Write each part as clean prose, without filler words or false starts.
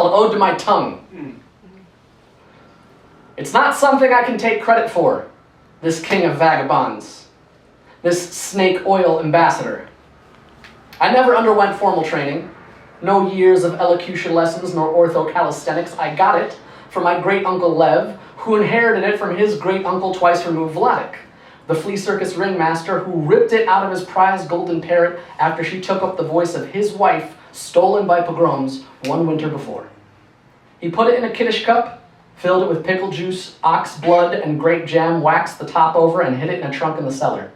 ode to my tongue. It's not something I can take credit for, this king of vagabonds, this snake oil ambassador. I never underwent formal training, no years of elocution lessons nor ortho-calisthenics. I got it from my great-uncle Lev, who inherited it from his great-uncle twice-removed Vladik, the flea circus ringmaster who ripped it out of his prized golden parrot after she took up the voice of his wife, stolen by pogroms, one winter before. He put it in a kiddish cup, filled it with pickle juice, ox blood, and grape jam, waxed the top over, and hid it in a trunk in the cellar.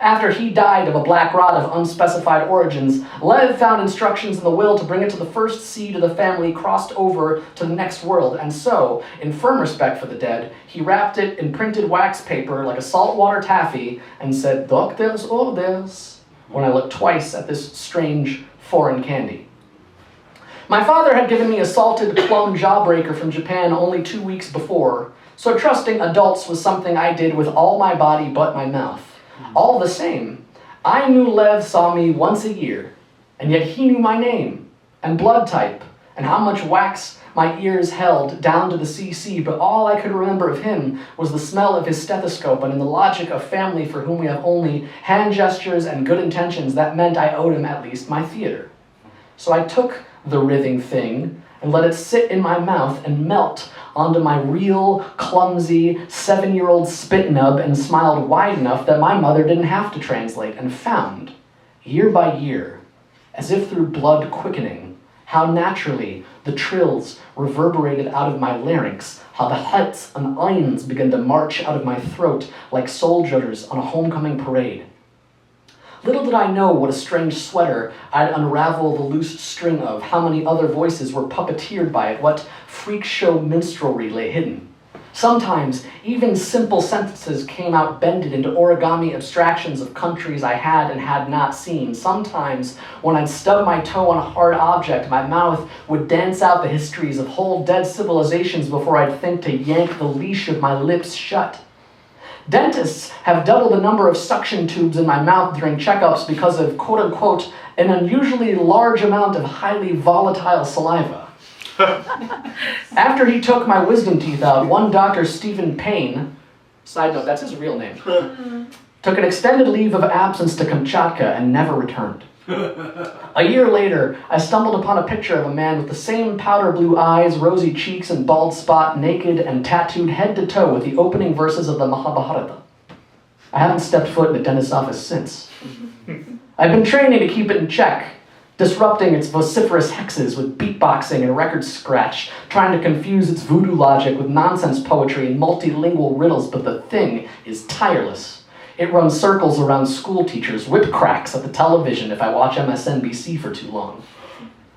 After he died of a black rot of unspecified origins, Lev found instructions in the will to bring it to the first seed of the family crossed over to the next world, and so, in firm respect for the dead, he wrapped it in printed wax paper like a saltwater taffy and said, "Doctor's orders," when I looked twice at this strange foreign candy. My father had given me a salted plum jawbreaker from Japan only 2 weeks before, so trusting adults was something I did with all my body but my mouth. All the same, I knew Lev saw me once a year, and yet he knew my name, and blood type, and how much wax my ears held down to the CC, but all I could remember of him was the smell of his stethoscope, and in the logic of family for whom we have only hand gestures and good intentions, that meant I owed him at least my theater. So I took the writhing thing and let it sit in my mouth and melt onto my real, clumsy, 7-year-old spit nub and smiled wide enough that my mother didn't have to translate, and found, year by year, as if through blood quickening, how naturally the trills reverberated out of my larynx, how the hets and irons began to march out of my throat like soldiers on a homecoming parade. Little did I know what a strange sweater I'd unravel the loose string of, how many other voices were puppeteered by it, what freak show minstrelry lay hidden. Sometimes, even simple sentences came out bended into origami abstractions of countries I had and had not seen. Sometimes, when I'd stub my toe on a hard object, my mouth would dance out the histories of whole dead civilizations before I'd think to yank the leash of my lips shut. Dentists have doubled the number of suction tubes in my mouth during checkups because of, quote-unquote, an unusually large amount of highly volatile saliva. After he took my wisdom teeth out, one Dr. Stephen Payne, side note, that's his real name, took an extended leave of absence to Kamchatka and never returned. A year later, I stumbled upon a picture of a man with the same powder blue eyes, rosy cheeks, and bald spot, naked and tattooed head to toe with the opening verses of the Mahabharata. I haven't stepped foot in a dentist's office since. I've been training to keep it in check, disrupting its vociferous hexes with beatboxing and record scratch, trying to confuse its voodoo logic with nonsense poetry and multilingual riddles, but the thing is tireless. It runs circles around school teachers, whip cracks at the television if I watch MSNBC for too long.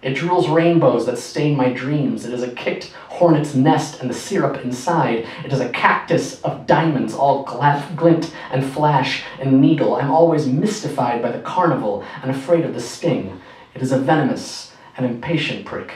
It drools rainbows that stain my dreams. It is a kicked hornet's nest and the syrup inside. It is a cactus of diamonds, all glint and flash and needle. I'm always mystified by the carnival and afraid of the sting. It is a venomous and impatient prick.